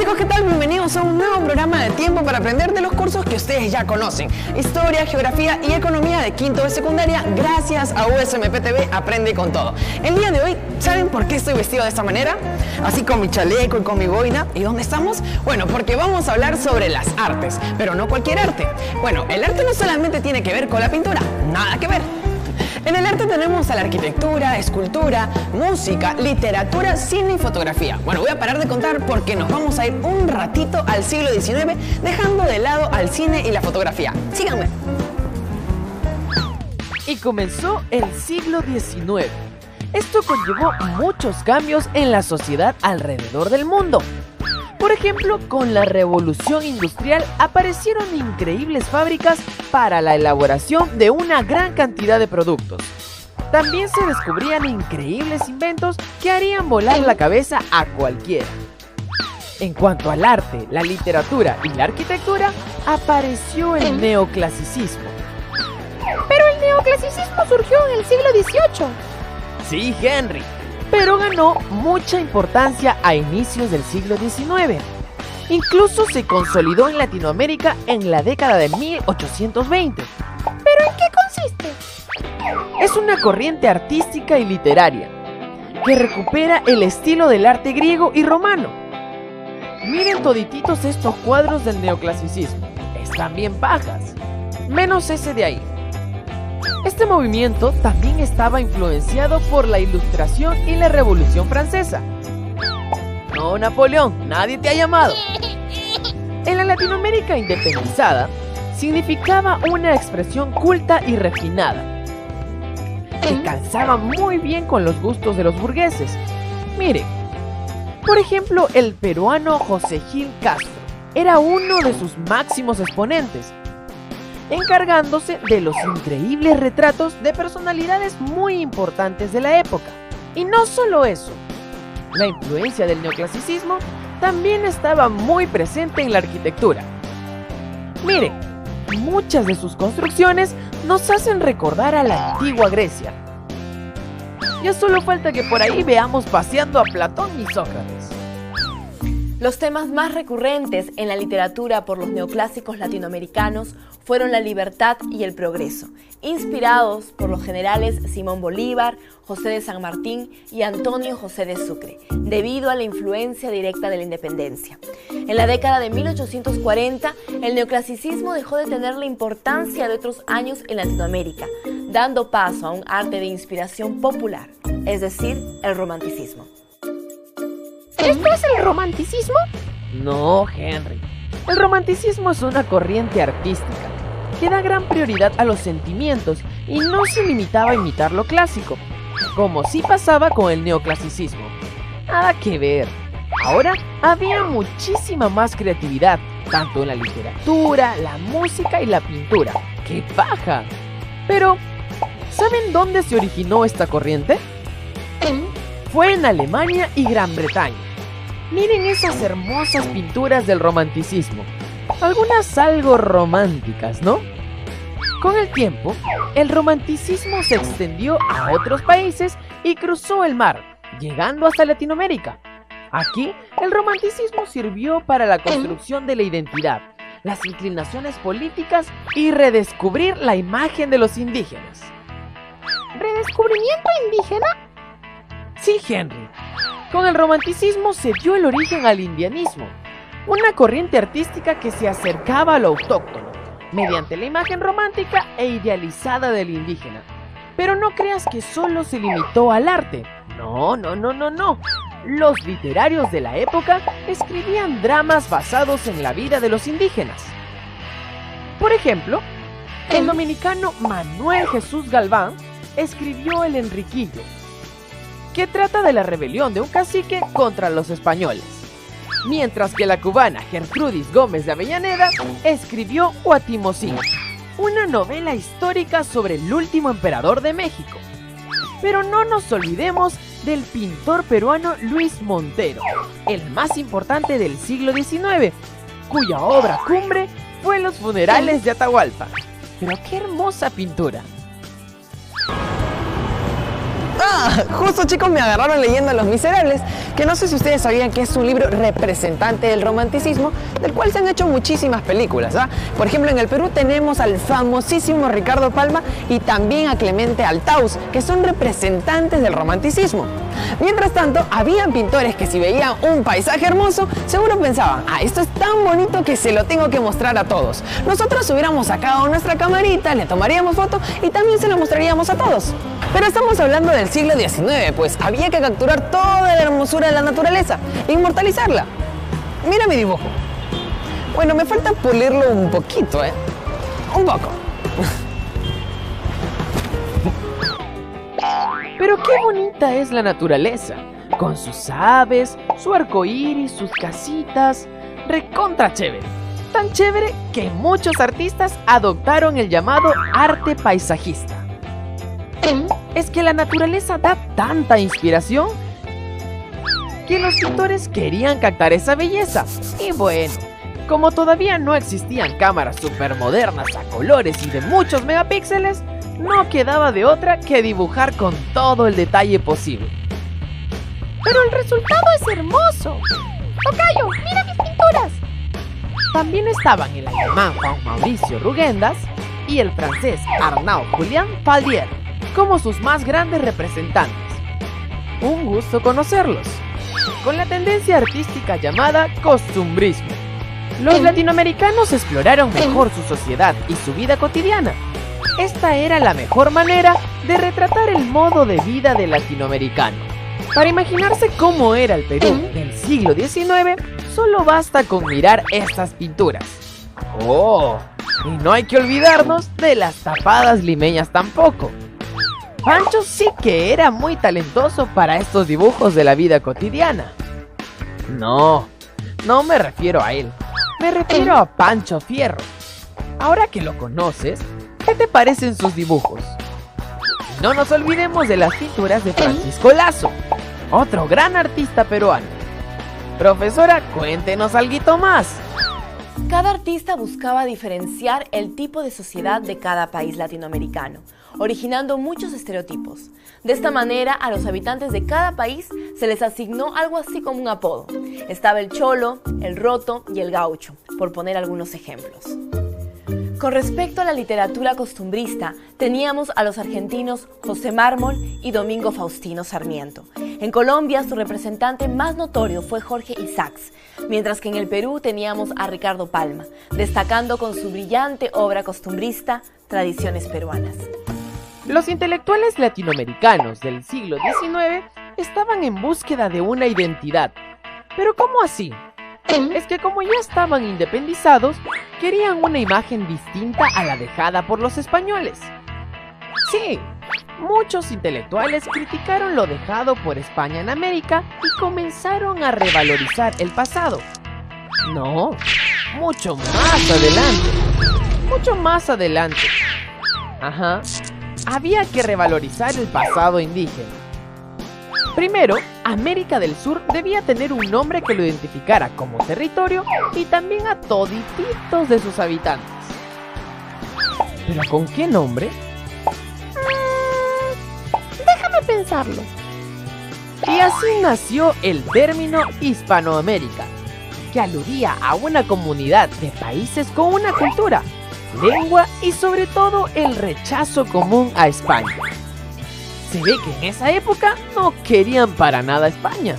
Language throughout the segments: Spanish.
chicos, ¿qué tal? Bienvenidos a un nuevo programa de Tiempo para Aprender de los cursos que ustedes ya conocen. Historia, Geografía y Economía de quinto de secundaria, gracias a USMP TV Aprende con Todo. El día de hoy, ¿saben por qué estoy vestido de esta manera? Así con mi chaleco y con mi boina. ¿Y dónde estamos? Bueno, porque vamos a hablar sobre las artes, pero no cualquier arte. Bueno, el arte no solamente tiene que ver con la pintura, nada que ver. En el arte tenemos a la arquitectura, escultura, música, literatura, cine y fotografía. Bueno, voy a parar de contar porque nos vamos a ir un ratito al siglo XIX, dejando de lado al cine y la fotografía. Síganme. Y comenzó el siglo XIX. Esto conllevó muchos cambios en la sociedad alrededor del mundo. Por ejemplo, con la revolución industrial aparecieron increíbles fábricas para la elaboración de una gran cantidad de productos. También se descubrían increíbles inventos que harían volar la cabeza a cualquiera. En cuanto al arte, la literatura y la arquitectura, apareció el neoclasicismo. Pero el neoclasicismo surgió en el siglo XVIII. Sí, Henry, pero ganó mucha importancia a inicios del siglo XIX. Incluso se consolidó en Latinoamérica en la década de 1820. ¿Pero en qué consiste? Es una corriente artística y literaria que recupera el estilo del arte griego y romano. Miren todititos estos cuadros del neoclasicismo, están bien pajas, menos ese de ahí. Este movimiento también estaba influenciado por la Ilustración y la Revolución Francesa. No, Napoleón, nadie te ha llamado. En la Latinoamérica independizada, significaba una expresión culta y refinada, que calzaba muy bien con los gustos de los burgueses. Miren, por ejemplo, el peruano José Gil Castro era uno de sus máximos exponentes, encargándose de los increíbles retratos de personalidades muy importantes de la época. Y no solo eso, la influencia del neoclasicismo también estaba muy presente en la arquitectura. Miren, muchas de sus construcciones nos hacen recordar a la antigua Grecia. Ya solo falta que por ahí veamos paseando a Platón y Sócrates. Los temas más recurrentes en la literatura por los neoclásicos latinoamericanos fueron la libertad y el progreso, inspirados por los generales Simón Bolívar, José de San Martín y Antonio José de Sucre, debido a la influencia directa de la independencia. En la década de 1840, el neoclasicismo dejó de tener la importancia de otros años en Latinoamérica, dando paso a un arte de inspiración popular, es decir, el romanticismo. ¿Esto es el romanticismo? No, Henry. El romanticismo es una corriente artística que da gran prioridad a los sentimientos y no se limitaba a imitar lo clásico, como sí pasaba con el neoclasicismo. Nada que ver. Ahora había muchísima más creatividad, tanto en la literatura, la música y la pintura. ¡Qué paja! Pero, ¿saben dónde se originó esta corriente? Fue en Alemania y Gran Bretaña. Miren esas hermosas pinturas del romanticismo, algunas algo románticas, ¿no? Con el tiempo, el romanticismo se extendió a otros países y cruzó el mar, llegando hasta Latinoamérica. Aquí, el romanticismo sirvió para la construcción de la identidad, las inclinaciones políticas y redescubrir la imagen de los indígenas. ¿Redescubrimiento indígena? Sí, Henry. Con el romanticismo se dio el origen al indianismo, una corriente artística que se acercaba a lo autóctono, mediante la imagen romántica e idealizada del indígena. Pero no creas que solo se limitó al arte. No. Los literarios de la época escribían dramas basados en la vida de los indígenas. Por ejemplo, el dominicano Manuel Jesús Galván escribió El Enriquillo, que trata de la rebelión de un cacique contra los españoles, mientras que la cubana Gertrudis Gómez de Avellaneda escribió Guatimozín, una novela histórica sobre el último emperador de México. Pero no nos olvidemos del pintor peruano Luis Montero, el más importante del siglo XIX, cuya obra cumbre fue Los funerales de Atahualpa. Pero qué hermosa pintura. verdad. Justo, chicos, me agarraron leyendo Los Miserables, que no sé si ustedes sabían que es un libro representante del romanticismo, del cual se han hecho muchísimas películas, ¿ah? Por ejemplo, en el Perú tenemos al famosísimo Ricardo Palma y también a Clemente Althaus, que son representantes del romanticismo. Mientras tanto, habían pintores que si veían un paisaje hermoso, seguro pensaban, esto es tan bonito que se lo tengo que mostrar a todos. Nosotros hubiéramos sacado nuestra camarita, le tomaríamos foto y también se la mostraríamos a todos. Pero estamos hablando del siglo XIX, pues había que capturar toda la hermosura de la naturaleza e inmortalizarla. Mira mi dibujo. Bueno, me falta pulirlo un poquito, Un poco. Pero qué bonita es la naturaleza, con sus aves, su arco iris, sus casitas, recontra chévere. Tan chévere que muchos artistas adoptaron el llamado arte paisajista. Es que la naturaleza da tanta inspiración que los pintores querían captar esa belleza. Y bueno, como todavía no existían cámaras supermodernas a colores y de muchos megapíxeles, no quedaba de otra que dibujar con todo el detalle posible. Pero el resultado es hermoso. Tocayo, mira mis pinturas. También estaban el alemán Juan Mauricio Rugendas y el francés Arnaud Julien Faldier como sus más grandes representantes. Un gusto conocerlos. Con la tendencia artística llamada costumbrismo, los latinoamericanos exploraron mejor su sociedad y su vida cotidiana. Esta era la mejor manera de retratar el modo de vida del latinoamericano. Para imaginarse cómo era el Perú del siglo XIX, solo basta con mirar estas pinturas. ¡Oh! Y no hay que olvidarnos de las tapadas limeñas tampoco. Pancho sí que era muy talentoso para estos dibujos de la vida cotidiana. No me refiero a él. Me refiero a Pancho Fierro. Ahora que lo conoces, ¿qué te parecen sus dibujos? Y no nos olvidemos de las pinturas de Francisco Lazo, otro gran artista peruano. Profesora, cuéntenos algo más. Cada artista buscaba diferenciar el tipo de sociedad de cada país latinoamericano, originando muchos estereotipos. De esta manera, a los habitantes de cada país se les asignó algo así como un apodo. Estaba el cholo, el roto y el gaucho, por poner algunos ejemplos. Con respecto a la literatura costumbrista, teníamos a los argentinos José Mármol y Domingo Faustino Sarmiento. En Colombia, su representante más notorio fue Jorge Isaacs, mientras que en el Perú teníamos a Ricardo Palma, destacando con su brillante obra costumbrista, Tradiciones Peruanas. Los intelectuales latinoamericanos del siglo XIX estaban en búsqueda de una identidad. ¿Pero cómo así? Es que como ya estaban independizados, querían una imagen distinta a la dejada por los españoles. Sí, muchos intelectuales criticaron lo dejado por España en América y comenzaron a revalorizar el pasado. No, mucho más adelante. Mucho más adelante. Ajá, había que revalorizar el pasado indígena. Primero, América del Sur debía tener un nombre que lo identificara como territorio y también a todititos de sus habitantes. ¿Pero con qué nombre? Déjame pensarlo. Y así nació el término Hispanoamérica, que aludía a una comunidad de países con una cultura, lengua y sobre todo el rechazo común a España. Se ve que en esa época no querían para nada a España.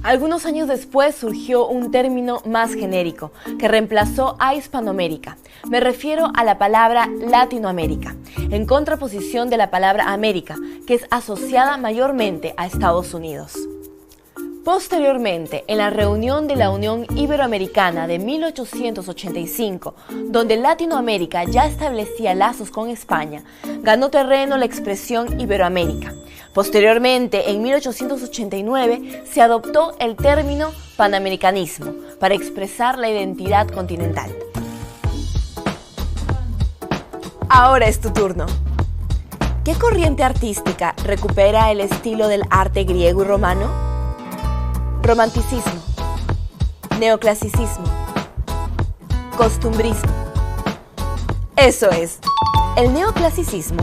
Algunos años después surgió un término más genérico que reemplazó a Hispanoamérica. Me refiero a la palabra Latinoamérica, en contraposición de la palabra América, que es asociada mayormente a Estados Unidos. Posteriormente, en la reunión de la Unión Iberoamericana de 1885, donde Latinoamérica ya establecía lazos con España, ganó terreno la expresión Iberoamérica. Posteriormente, en 1889, se adoptó el término panamericanismo para expresar la identidad continental. Ahora es tu turno. ¿Qué corriente artística recupera el estilo del arte griego y romano? Romanticismo, neoclasicismo, costumbrismo. Eso es, el neoclasicismo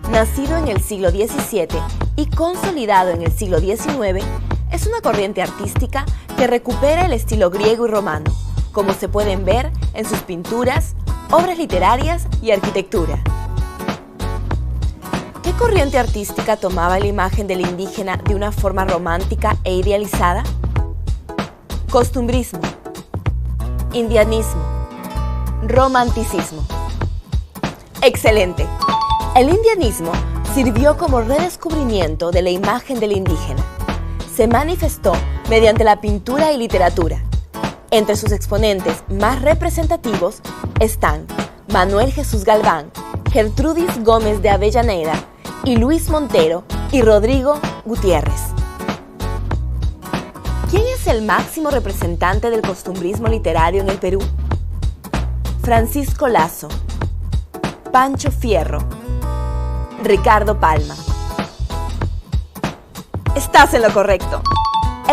nacido en el siglo XVII y consolidado en el siglo XIX, es una corriente artística que recupera el estilo griego y romano, como se pueden ver en sus pinturas, obras literarias y arquitectura. ¿Qué corriente artística tomaba la imagen del indígena de una forma romántica e idealizada? Costumbrismo, indianismo, romanticismo. ¡Excelente! El indianismo sirvió como redescubrimiento de la imagen del indígena. Se manifestó mediante la pintura y literatura. Entre sus exponentes más representativos están Manuel Jesús Galván, Gertrudis Gómez de Avellaneda y Luis Montero y Rodrigo Gutiérrez. ¿Quién es el máximo representante del costumbrismo literario en el Perú? Francisco Lazo, Pancho Fierro, Ricardo Palma. Estás en lo correcto.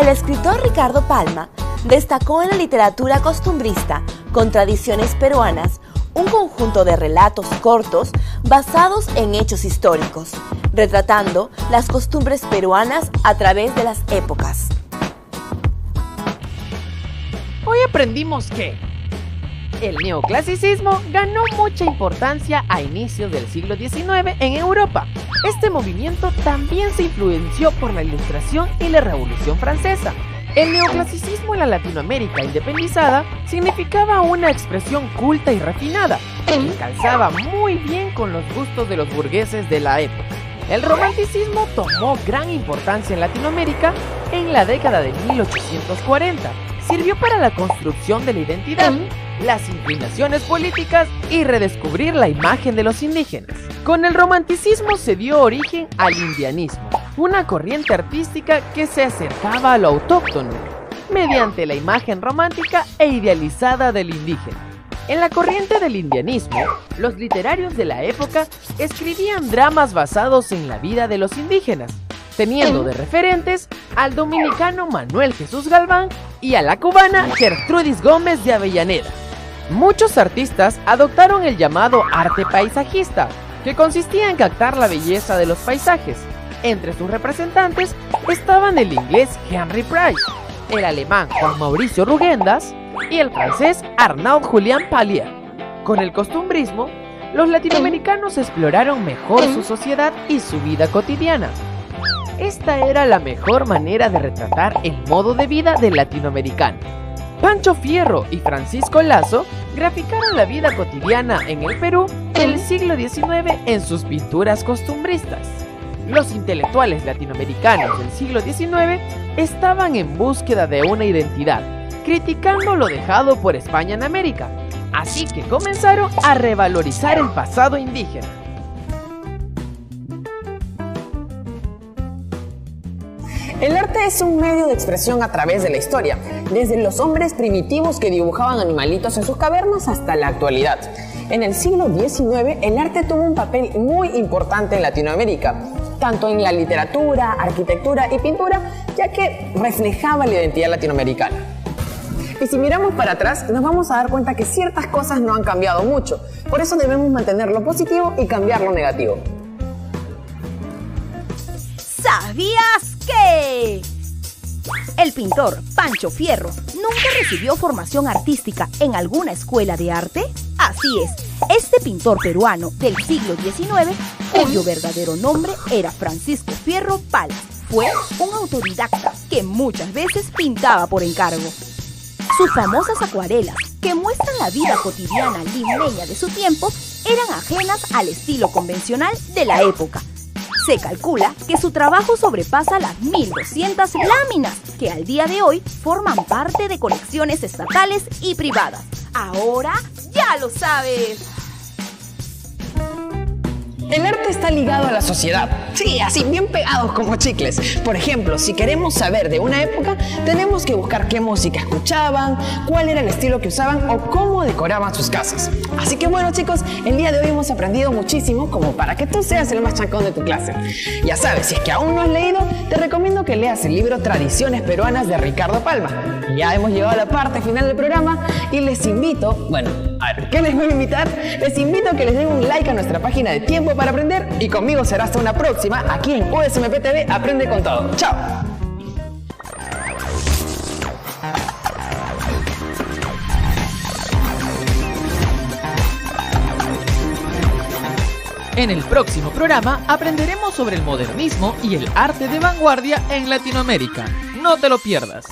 El escritor Ricardo Palma destacó en la literatura costumbrista con tradiciones peruanas un conjunto de relatos cortos basados en hechos históricos, retratando las costumbres peruanas a través de las épocas. Hoy aprendimos que el neoclasicismo ganó mucha importancia a inicios del siglo XIX en Europa. Este movimiento también se influenció por la Ilustración y la Revolución Francesa. El neoclasicismo en la Latinoamérica independizada significaba una expresión culta y refinada, que calzaba muy bien con los gustos de los burgueses de la época. El romanticismo tomó gran importancia en Latinoamérica en la década de 1840. Sirvió para la construcción de la identidad, las inclinaciones políticas y redescubrir la imagen de los indígenas. Con el romanticismo se dio origen al indianismo, una corriente artística que se acercaba a lo autóctono, mediante la imagen romántica e idealizada del indígena. En la corriente del indianismo, los literarios de la época escribían dramas basados en la vida de los indígenas, teniendo de referentes al dominicano Manuel Jesús Galván y a la cubana Gertrudis Gómez de Avellaneda. Muchos artistas adoptaron el llamado arte paisajista, que consistía en captar la belleza de los paisajes. Entre sus representantes estaban el inglés Henry Price, el alemán Juan Mauricio Rugendas y el francés Arnaud Julien Pallier. Con el costumbrismo, los latinoamericanos exploraron mejor su sociedad y su vida cotidiana. Esta era la mejor manera de retratar el modo de vida del latinoamericano. Pancho Fierro y Francisco Lazo graficaron la vida cotidiana en el Perú del siglo XIX en sus pinturas costumbristas. Los intelectuales latinoamericanos del siglo XIX estaban en búsqueda de una identidad, criticando lo dejado por España en América, así que comenzaron a revalorizar el pasado indígena. El arte es un medio de expresión a través de la historia, desde los hombres primitivos que dibujaban animalitos en sus cavernas hasta la actualidad. En el siglo XIX, el arte tuvo un papel muy importante en Latinoamérica, tanto en la literatura, arquitectura y pintura, ya que reflejaba la identidad latinoamericana. Y si miramos para atrás, nos vamos a dar cuenta que ciertas cosas no han cambiado mucho, por eso debemos mantener lo positivo y cambiar lo negativo. ¿Sabías que el pintor Pancho Fierro nunca recibió formación artística en alguna escuela de arte? Así es, este pintor peruano del siglo XIX, cuyo verdadero nombre era Francisco Fierro Palma, fue un autodidacta que muchas veces pintaba por encargo. Sus famosas acuarelas, que muestran la vida cotidiana limeña de su tiempo, eran ajenas al estilo convencional de la época. Se calcula que su trabajo sobrepasa las 1.200 láminas, que al día de hoy forman parte de colecciones estatales y privadas. Ahora ya lo sabes. El arte está ligado a la sociedad, sí, así bien pegados como chicles. Por ejemplo, si queremos saber de una época, tenemos que buscar qué música escuchaban, cuál era el estilo que usaban o cómo decoraban sus casas. Así que bueno chicos, el día de hoy hemos aprendido muchísimo como para que tú seas el más chancón de tu clase. Ya sabes, si es que aún no has leído, te recomiendo que leas el libro Tradiciones Peruanas de Ricardo Palma. Ya hemos llegado a la parte final del programa y les invito, bueno, a ver, ¿qué les voy a invitar? Les invito a que les den un like a nuestra página de Tiempo para aprender y conmigo será hasta una próxima aquí en USMP TV Aprende con Todo. ¡Chao! En el próximo programa aprenderemos sobre el modernismo y el arte de vanguardia en Latinoamérica. No te lo pierdas.